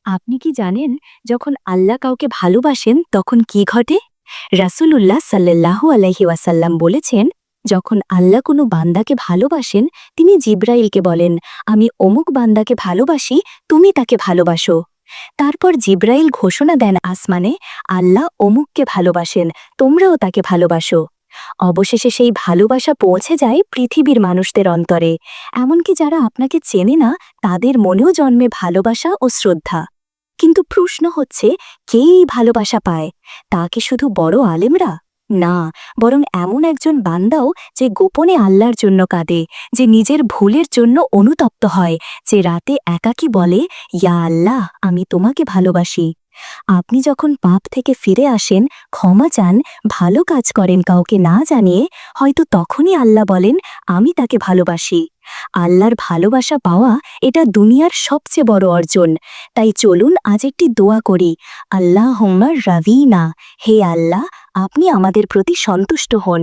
আপনি কি জানেন যখন আল্লাহ কাউকে ভালোবাসেন তখন কি ঘটে? রাসূলুল্লাহ সাল্লাল্লাহু আলাইহি ওয়াসাল্লাম বলেছেন, যখন আল্লাহ কোনো বান্দাকে ভালোবাসেন তিনি জিব্রাইলকে বলেন, আমি অমুক বান্দাকে ভালোবাসি, তুমি তাকে ভালোবাসো। তারপর জিব্রাইল ঘোষণা দেন আসমানে, আল্লাহ অমুককে ভালোবাসেন, তোমরাও তাকে ভালোবাসো। অবশেষে সেই ভালোবাসা পৌঁছে যায় পৃথিবীর মানুষদের অন্তরে, এমনকি যারা আপনাকে চেনে না তাদের মনেও জন্মে ভালোবাসা ও শ্রদ্ধা। কিন্তু প্রশ্ন হচ্ছে, কে এই ভালোবাসা পায়? তা কি শুধু বড় আলেমরা? না, বরং এমন একজন বান্দাও যে গোপনে আল্লাহর জন্য কাঁদে, যে নিজের ভুলের জন্য অনুতপ্ত হয়, যে রাতে একাকী বলে, ইয়া আল্লাহ, আমি তোমাকে ভালোবাসি। আপনি যখন পাপ থেকে ফিরে আসেন, ক্ষমা চান, ভালো কাজ করেন কাউকে না জানিয়ে, হয়তো তখনই আল্লাহ বলেন, আমি তাকে ভালোবাসি। আল্লাহর ভালোবাসা পাওয়া এটা দুনিয়ার সবচেয়ে বড় অর্জন। তাই চলুন আজ একটি দোয়া করি, আল্লাহুম্মা রাযিনা, হে আল্লাহ, আপনি আমাদের প্রতি সন্তুষ্ট হন।